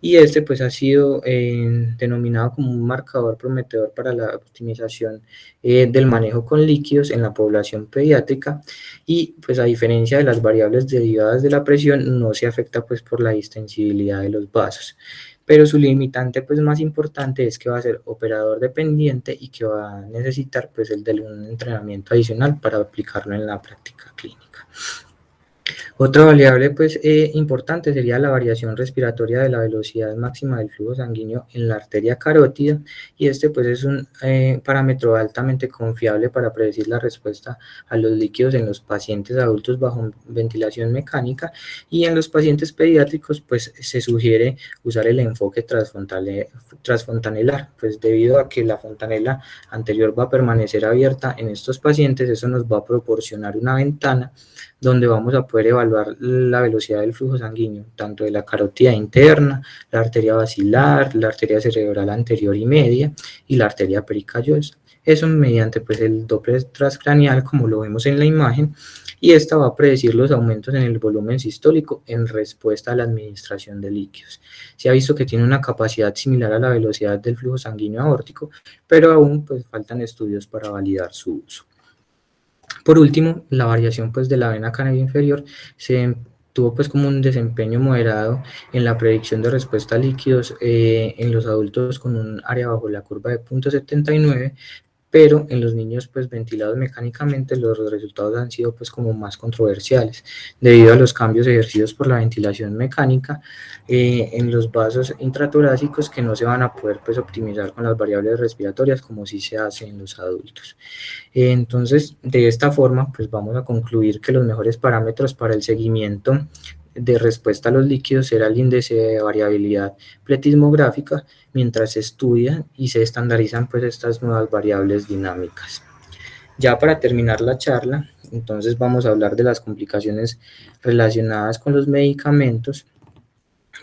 Y este pues ha sido denominado como un marcador prometedor para la optimización del manejo con líquidos en la población pediátrica y pues a diferencia de las variables derivadas de la presión no se afecta pues por la distensibilidad de los vasos, pero su limitante pues más importante es que va a ser operador dependiente y que va a necesitar pues el de un entrenamiento adicional para aplicarlo en la práctica clínica. Otra variable pues, importante sería la variación respiratoria de la velocidad máxima del flujo sanguíneo en la arteria carótida y este pues, es un parámetro altamente confiable para predecir la respuesta a los líquidos en los pacientes adultos bajo ventilación mecánica y en los pacientes pediátricos pues, se sugiere usar el enfoque transfontanelar, pues debido a que la fontanela anterior va a permanecer abierta en estos pacientes, eso nos va a proporcionar una ventana donde vamos a poder evaluar la velocidad del flujo sanguíneo, tanto de la carótida interna, la arteria basilar, la arteria cerebral anterior y media y la arteria pericallosa. Eso mediante pues, el Doppler transcraneal, como lo vemos en la imagen, y esta va a predecir los aumentos en el volumen sistólico en respuesta a la administración de líquidos. Se ha visto que tiene una capacidad similar a la velocidad del flujo sanguíneo aórtico, pero aún pues, faltan estudios para validar su uso. Por último, la variación pues, de la vena cavea inferior tuvo pues como un desempeño moderado en la predicción de respuesta a líquidos en los adultos con un área bajo la curva de 0.79, pero en los niños pues ventilados mecánicamente los resultados han sido pues como más controversiales debido a los cambios ejercidos por la ventilación mecánica en los vasos intratorácicos que no se van a poder pues optimizar con las variables respiratorias como sí se hace en los adultos. Entonces, de esta forma, pues vamos a concluir que los mejores parámetros para el seguimiento de respuesta a los líquidos será el índice de variabilidad pletismográfica mientras se estudian y se estandarizan pues estas nuevas variables dinámicas. Ya para terminar la charla, entonces vamos a hablar de las complicaciones relacionadas con los medicamentos,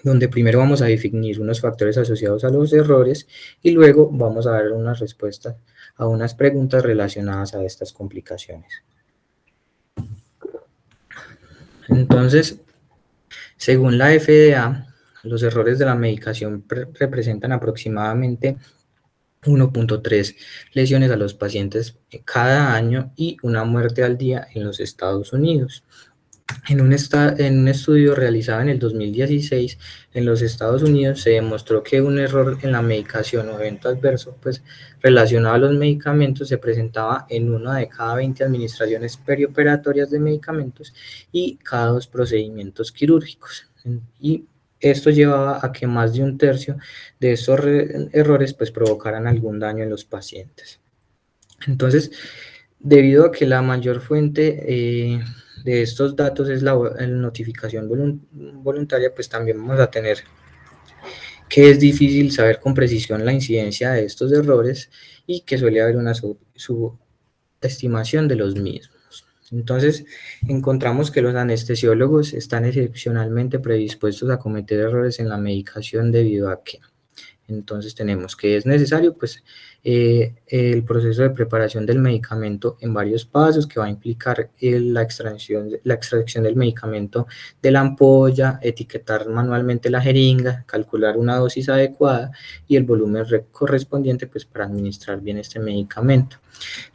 donde primero vamos a definir unos factores asociados a los errores y luego vamos a dar unas respuestas a unas preguntas relacionadas a estas complicaciones. Entonces, según la FDA, los errores de la medicación representan aproximadamente 1.3 lesiones a los pacientes cada año y una muerte al día en los Estados Unidos. En un estudio realizado en el 2016 en los Estados Unidos se demostró que un error en la medicación o evento adverso pues, relacionado a los medicamentos se presentaba en una de cada 20 administraciones perioperatorias de medicamentos y cada 2 procedimientos quirúrgicos. Y esto llevaba a que más de un tercio de estos errores pues, provocaran algún daño en los pacientes. Entonces, debido a que la mayor fuente de estos datos es la notificación voluntaria, pues también vamos a tener que es difícil saber con precisión la incidencia de estos errores y que suele haber una subestimación de los mismos. Entonces, encontramos que los anestesiólogos están excepcionalmente predispuestos a cometer errores en la medicación debido a que entonces tenemos que es necesario pues, el proceso de preparación del medicamento en varios pasos que va a implicar la extracción del medicamento de la ampolla, etiquetar manualmente la jeringa, calcular una dosis adecuada y el volumen correspondiente pues, para administrar bien este medicamento.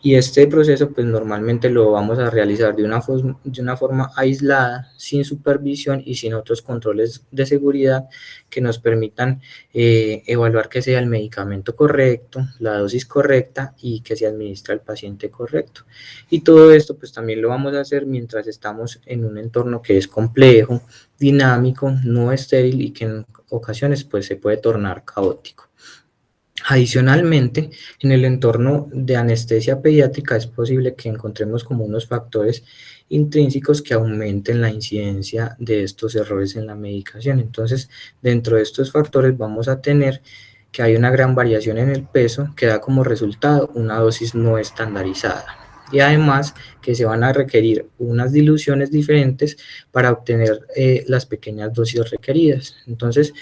Y este proceso pues normalmente lo vamos a realizar de una forma aislada, sin supervisión y sin otros controles de seguridad que nos permitan evaluar que sea el medicamento correcto, la dosis correcta y que se administra al paciente correcto. Y todo esto pues también lo vamos a hacer mientras estamos en un entorno que es complejo, dinámico, no estéril y que en ocasiones pues se puede tornar caótico. Adicionalmente, en el entorno de anestesia pediátrica es posible que encontremos como unos factores intrínsecos que aumenten la incidencia de estos errores en la medicación. Entonces, dentro de estos factores vamos a tener que hay una gran variación en el peso que da como resultado una dosis no estandarizada. Y además que se van a requerir unas diluciones diferentes para obtener las pequeñas dosis requeridas. Entonces,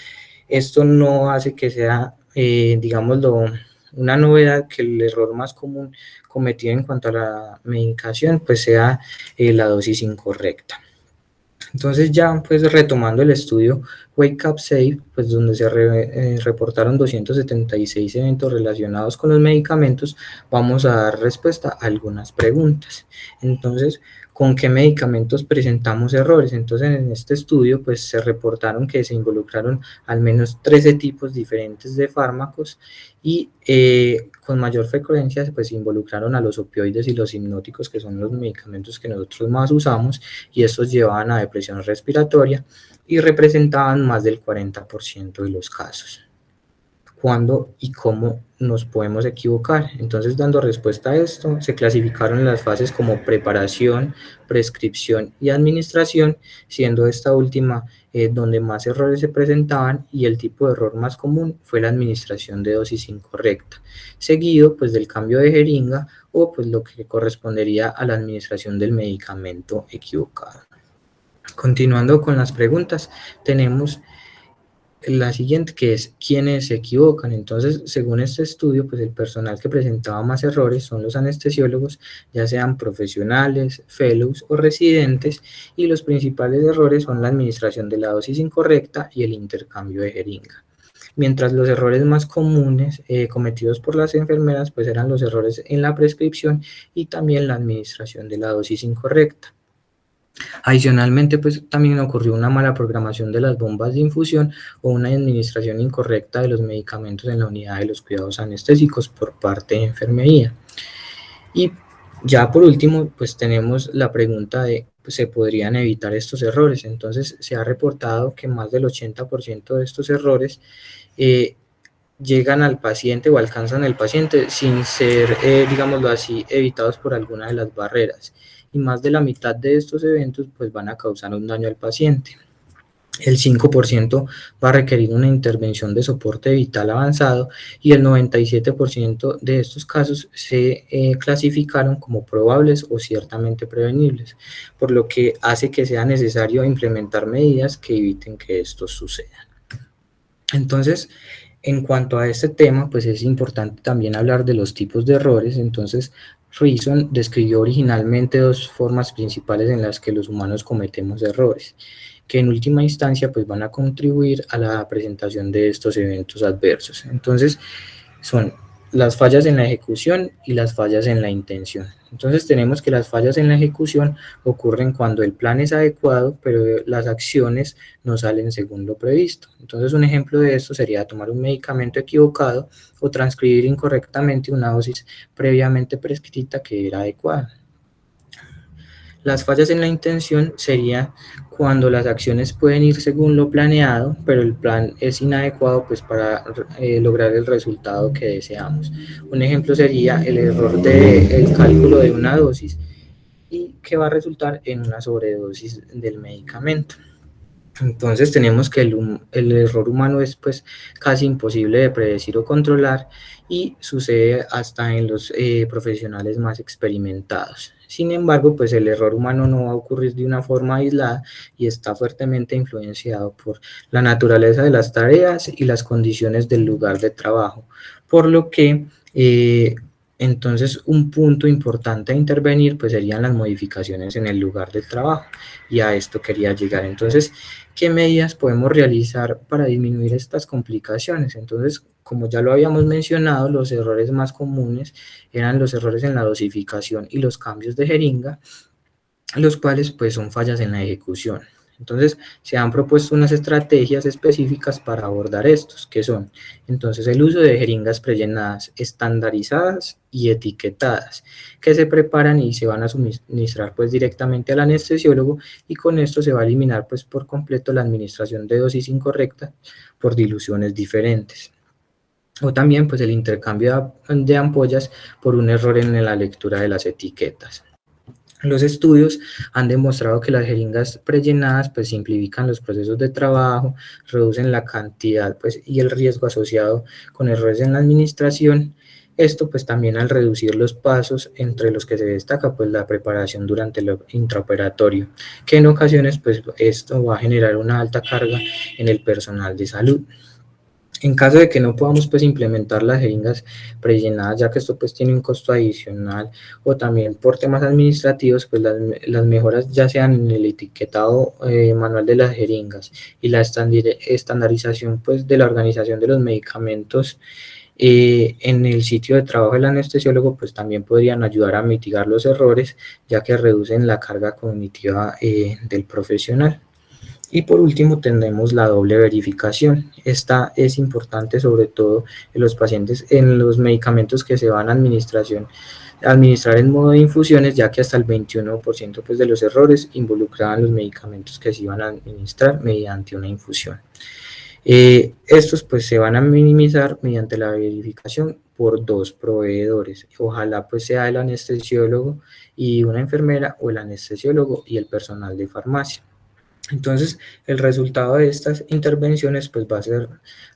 esto no hace que sea digámoslo, una novedad que el error más común cometido en cuanto a la medicación pues sea la dosis incorrecta. Entonces ya pues retomando el estudio Wake Up Safe, pues donde se reportaron 276 eventos relacionados con los medicamentos, vamos a dar respuesta a algunas preguntas. Entonces, ¿con qué medicamentos presentamos errores? Entonces, en este estudio pues se reportaron que se involucraron al menos 13 tipos diferentes de fármacos y con mayor frecuencia pues se involucraron a los opioides y los hipnóticos, que son los medicamentos que nosotros más usamos, y estos llevaban a depresión respiratoria y representaban más del 40% de los casos. ¿Cuándo y cómo nos podemos equivocar? Entonces, dando respuesta a esto, se clasificaron las fases como preparación, prescripción y administración, siendo esta última donde más errores se presentaban, y el tipo de error más común fue la administración de dosis incorrecta, seguido pues del cambio de jeringa o pues lo que correspondería a la administración del medicamento equivocado. Continuando con las preguntas, tenemos la siguiente, que es quiénes se equivocan. Entonces, según este estudio, pues el personal que presentaba más errores son los anestesiólogos, ya sean profesionales, fellows o residentes, y los principales errores son la administración de la dosis incorrecta y el intercambio de jeringa. Mientras los errores más comunes cometidos por las enfermeras pues eran los errores en la prescripción y también la administración de la dosis incorrecta. Adicionalmente, pues también ocurrió una mala programación de las bombas de infusión o una administración incorrecta de los medicamentos en la unidad de los cuidados anestésicos por parte de enfermería. Y ya por último, pues tenemos la pregunta de, pues, ¿se podrían evitar estos errores? Entonces, se ha reportado que más del 80% de estos errores llegan al paciente o alcanzan al paciente sin ser, digámoslo así, evitados por alguna de las barreras. Y más de la mitad de estos eventos pues van a causar un daño al paciente. El 5% va a requerir una intervención de soporte vital avanzado y el 97% de estos casos se clasificaron como probables o ciertamente prevenibles, por lo que hace que sea necesario implementar medidas que eviten que esto suceda. Entonces, en cuanto a este tema, pues es importante también hablar de los tipos de errores. Entonces, Reason describió originalmente dos formas principales en las que los humanos cometemos errores, que en última instancia pues van a contribuir a la presentación de estos eventos adversos. Entonces, son las fallas en la ejecución y las fallas en la intención. Entonces tenemos que las fallas en la ejecución ocurren cuando el plan es adecuado, pero las acciones no salen según lo previsto. Entonces un ejemplo de esto sería tomar un medicamento equivocado o transcribir incorrectamente una dosis previamente prescrita que era adecuada. Las fallas en la intención sería cuando las acciones pueden ir según lo planeado, pero el plan es inadecuado pues para lograr el resultado que deseamos. Un ejemplo sería el error del cálculo de una dosis y que va a resultar en una sobredosis del medicamento. Entonces tenemos que el error humano es pues casi imposible de predecir o controlar y sucede hasta en los profesionales más experimentados. Sin embargo, pues el error humano no va a ocurrir de una forma aislada y está fuertemente influenciado por la naturaleza de las tareas y las condiciones del lugar de trabajo, por lo que Entonces, un punto importante a intervenir pues serían las modificaciones en el lugar del trabajo, y a esto quería llegar. Entonces, ¿qué medidas podemos realizar para disminuir estas complicaciones? Entonces, como ya lo habíamos mencionado, los errores más comunes eran los errores en la dosificación y los cambios de jeringa, los cuales pues son fallas en la ejecución. Entonces se han propuesto unas estrategias específicas para abordar estos, que son entonces el uso de jeringas prellenadas estandarizadas y etiquetadas, que se preparan y se van a suministrar pues directamente al anestesiólogo, y con esto se va a eliminar pues por completo la administración de dosis incorrecta por diluciones diferentes. O también pues el intercambio de ampollas por un error en la lectura de las etiquetas. Los estudios han demostrado que las jeringas prellenadas pues simplifican los procesos de trabajo, reducen la cantidad pues y el riesgo asociado con errores en la administración. Esto pues también al reducir los pasos, entre los que se destaca pues la preparación durante el intraoperatorio, que en ocasiones pues esto va a generar una alta carga en el personal de salud. En caso de que no podamos pues implementar las jeringas prellenadas, ya que esto pues tiene un costo adicional, o también por temas administrativos, pues las mejoras ya sean en el etiquetado manual de las jeringas y la estandarización pues de la organización de los medicamentos en el sitio de trabajo del anestesiólogo, pues también podrían ayudar a mitigar los errores, ya que reducen la carga cognitiva del profesional. Y por último tenemos la doble verificación. Esta es importante sobre todo en los pacientes, en los medicamentos que se van a administrar en modo de infusiones, ya que hasta el 21% pues, de los errores involucraban los medicamentos que se iban a administrar mediante una infusión. Estos pues se van a minimizar mediante la verificación por dos proveedores. Ojalá pues sea el anestesiólogo y una enfermera, o el anestesiólogo y el personal de farmacia. Entonces, el resultado de estas intervenciones pues, va a ser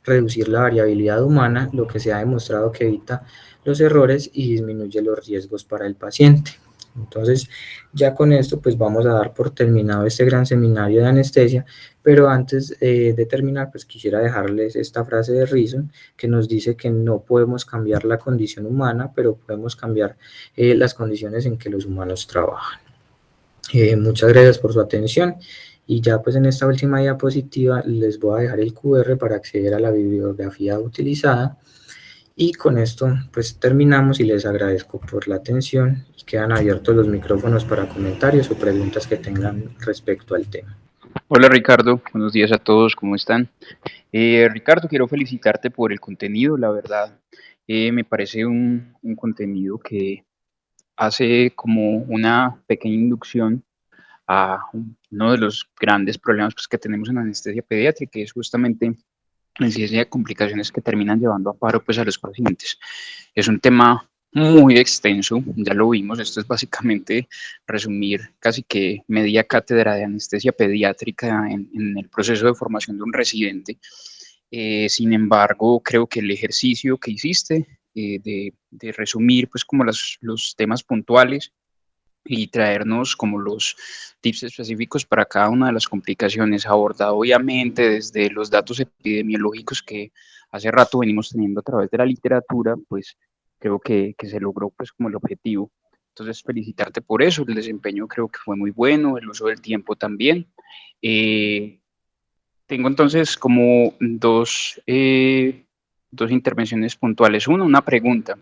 reducir la variabilidad humana, lo que se ha demostrado que evita los errores y disminuye los riesgos para el paciente. Entonces, ya con esto pues vamos a dar por terminado este gran seminario de anestesia, pero antes de terminar pues quisiera dejarles esta frase de Reason, que nos dice que no podemos cambiar la condición humana, pero podemos cambiar las condiciones en que los humanos trabajan. Muchas gracias por su atención, y ya pues en esta última diapositiva les voy a dejar el QR para acceder a la bibliografía utilizada, y con esto pues terminamos y les agradezco por la atención, y quedan abiertos los micrófonos para comentarios o preguntas que tengan respecto al tema. Hola Ricardo, buenos días a todos, ¿cómo están? Ricardo, quiero felicitarte por el contenido, la verdad. Me parece un contenido que hace como una pequeña inducción a uno de los grandes problemas pues, que tenemos en la anestesia pediátrica, que es justamente la incidencia de complicaciones que terminan llevando a paro pues, a los pacientes. Es un tema muy extenso, ya lo vimos, esto es básicamente resumir casi que media cátedra de anestesia pediátrica en el proceso de formación de un residente. Sin embargo, creo que el ejercicio que hiciste de resumir pues como los temas puntuales y traernos como los tips específicos para cada una de las complicaciones, abordado obviamente desde los datos epidemiológicos que hace rato venimos teniendo a través de la literatura, pues creo que se logró pues como el objetivo. Entonces, felicitarte por eso, el desempeño creo que fue muy bueno, el uso del tiempo también. Tengo entonces como dos intervenciones puntuales. Una pregunta.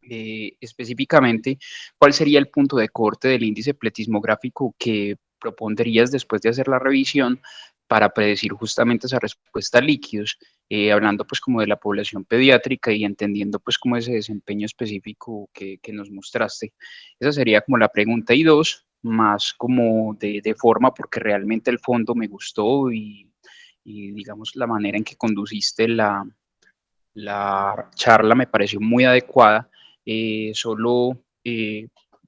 Específicamente, ¿cuál sería el punto de corte del índice pletismográfico que propondrías después de hacer la revisión para predecir justamente esa respuesta a líquidos? Hablando pues como de la población pediátrica y entendiendo pues como ese desempeño específico que nos mostraste. Esa sería como la pregunta. Y dos, más como de forma, porque realmente el fondo me gustó y digamos la manera en que conduciste la charla me pareció muy adecuada. Solo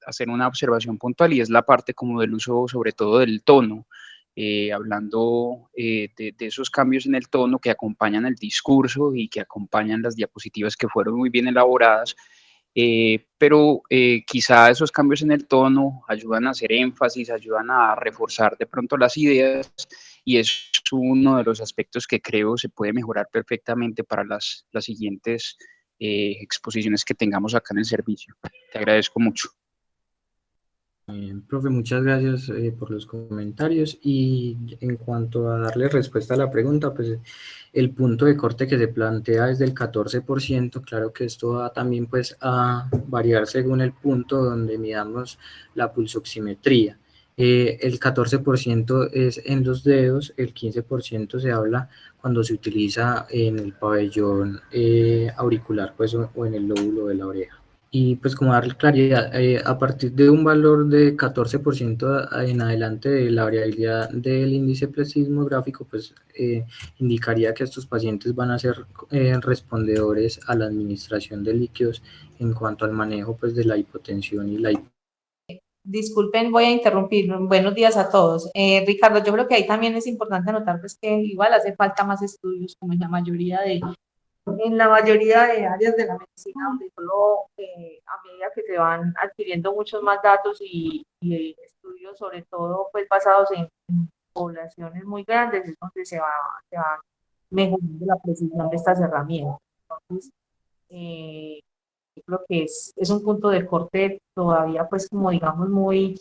hacer una observación puntual y es la parte como del uso sobre todo del tono, hablando de esos cambios en el tono que acompañan el discurso y que acompañan las diapositivas que fueron muy bien elaboradas, pero quizá esos cambios en el tono ayudan a hacer énfasis, ayudan a reforzar de pronto las ideas, y es uno de los aspectos que creo se puede mejorar perfectamente para las siguientes exposiciones que tengamos acá en el servicio. Te agradezco mucho. Profe, muchas gracias por los comentarios y en cuanto a darle respuesta a la pregunta, pues el punto de corte que se plantea es del 14%, claro que esto va también pues a variar según el punto donde midamos la pulsoximetría. El 14% es en los dedos, el 15% se habla cuando se utiliza en el pabellón auricular pues, o en el lóbulo de la oreja. Y pues como darle claridad, a partir de un valor de 14% en adelante de la variabilidad del índice plexismográfico, pues indicaría que estos pacientes van a ser respondedores a la administración de líquidos en cuanto al manejo pues de la hipotensión y la Disculpen, voy a interrumpir. Buenos días a todos. Ricardo, yo creo que ahí también es importante anotar pues, que igual hace falta más estudios, como en la mayoría de áreas de la medicina, donde solo a medida que se van adquiriendo muchos más datos y estudios, sobre todo pues basados en poblaciones muy grandes, es donde se va mejorando la precisión de estas herramientas. Entonces, yo creo que es un punto de corte todavía pues como digamos muy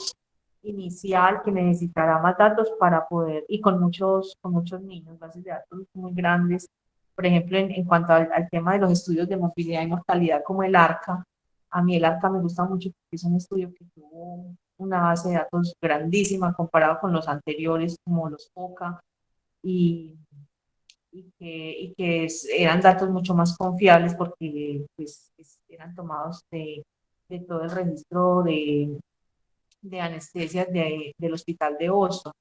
inicial que necesitará más datos para poder, y con muchos niños, bases de datos muy grandes. Por ejemplo, en cuanto al tema de los estudios de movilidad y mortalidad como el ARCA, a mí el ARCA me gusta mucho porque es un estudio que tuvo una base de datos grandísima comparado con los anteriores como los POCA y, eran datos mucho más confiables porque pues, eran tomados de todo el registro de anestesias del hospital de Boston,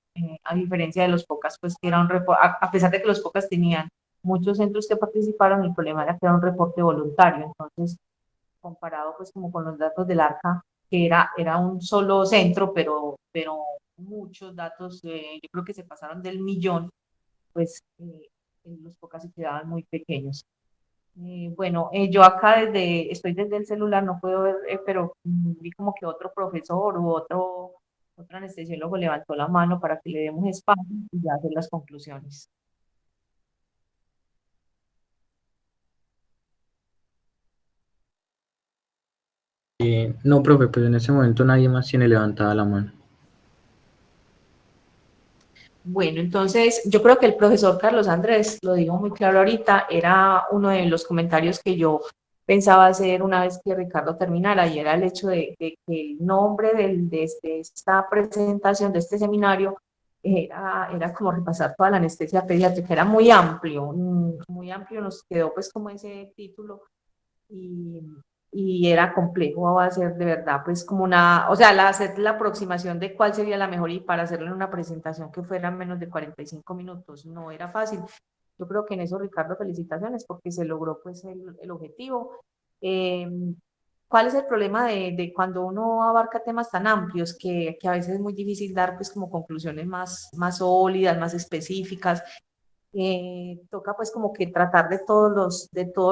a diferencia de los POCAS, pues que era a pesar de que los POCAS tenían muchos centros que participaron, el problema era que era un reporte voluntario, entonces comparado pues como con los datos del ARCA, que era un solo centro, pero muchos datos, yo creo que se pasaron del millón, pues los POCAS se quedaban muy pequeños. Bueno, yo acá estoy desde el celular, no puedo ver, pero vi como que otro profesor u otro anestesiólogo levantó la mano para que le demos espacio y ya hacer las conclusiones. No, profe, pues en ese momento nadie más tiene levantada la mano. Bueno, entonces yo creo que el profesor Carlos Andrés, lo digo muy claro ahorita, era uno de los comentarios que yo pensaba hacer una vez que Ricardo terminara, y era el hecho de que el nombre de esta presentación, de este seminario, era como repasar toda la anestesia pediátrica, era muy amplio, nos quedó pues como ese título, y, y era complejo, va a ser de verdad, pues como o sea, hacer la aproximación de cuál sería la mejor y para hacerlo en una presentación que fuera menos de 45 minutos, no era fácil. Yo creo que en eso, Ricardo, felicitaciones porque se logró pues el objetivo. Eh, ¿Cuál es el problema de cuando uno abarca temas tan amplios que a veces es muy difícil dar pues como conclusiones más sólidas, más específicas? Toca pues como que tratar de todos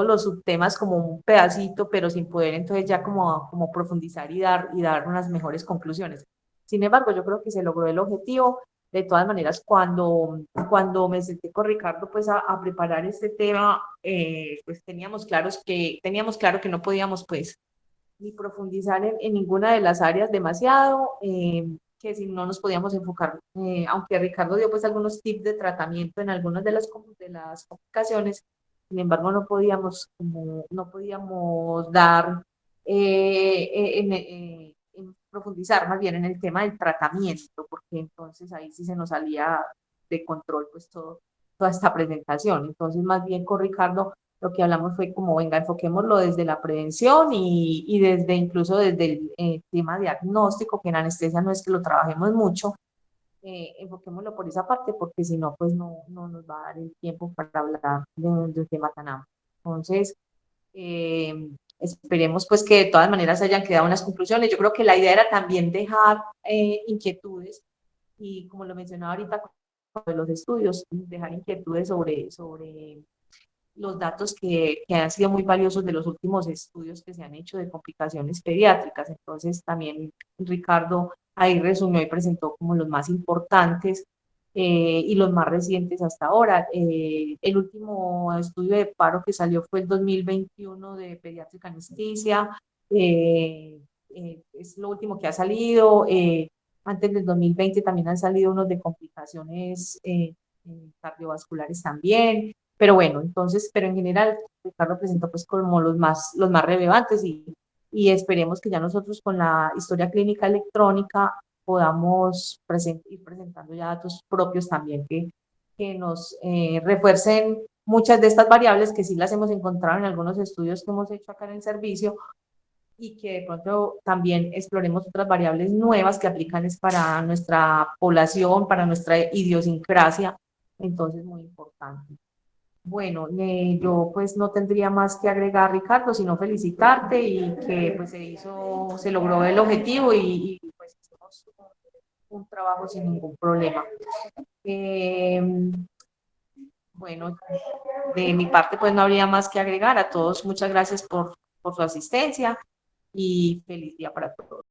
los subtemas como un pedacito, pero sin poder entonces ya como profundizar y dar unas mejores conclusiones. Sin embargo, yo creo que se logró el objetivo. De todas maneras, cuando me senté con Ricardo pues a preparar este tema, pues teníamos claro que no podíamos pues ni profundizar en ninguna de las áreas demasiado, que si no nos podíamos enfocar, aunque Ricardo dio pues algunos tips de tratamiento en algunas de las complicaciones, sin embargo no podíamos dar, en profundizar más bien en el tema del tratamiento, porque entonces ahí sí se nos salía de control pues toda esta presentación. Entonces más bien con Ricardo lo que hablamos fue como, venga, enfoquémoslo desde la prevención y desde incluso desde el tema diagnóstico, que en anestesia no es que lo trabajemos mucho, enfoquémoslo por esa parte, porque si no, pues no nos va a dar el tiempo para hablar de un tema tan amplio. Entonces, esperemos pues que de todas maneras hayan quedado unas conclusiones. Yo creo que la idea era también dejar inquietudes y como lo mencionaba ahorita con los estudios, dejar inquietudes sobre los datos que han sido muy valiosos de los últimos estudios que se han hecho de complicaciones pediátricas. Entonces también Ricardo ahí resumió y presentó como los más importantes. y los más recientes hasta ahora. El último estudio de paro que salió fue el 2021 de pediátrica anestesia, es lo último que ha salido. Antes del 2020 también han salido unos de complicaciones cardiovasculares también. Pero bueno, entonces, pero en general, Ricardo presentó pues como los más relevantes y esperemos que ya nosotros con la historia clínica electrónica podamos ir presentando ya datos propios también que nos refuercen muchas de estas variables que sí las hemos encontrado en algunos estudios que hemos hecho acá en el servicio y que de pronto también exploremos otras variables nuevas que aplican es para nuestra población, para nuestra idiosincrasia. Entonces, muy importante. Bueno, yo pues no tendría más que agregar, Ricardo, sino felicitarte y que pues se logró el objetivo pues hicimos un trabajo sin ningún problema. Bueno, de mi parte pues no habría más que agregar. A todos muchas gracias por su asistencia y feliz día para todos.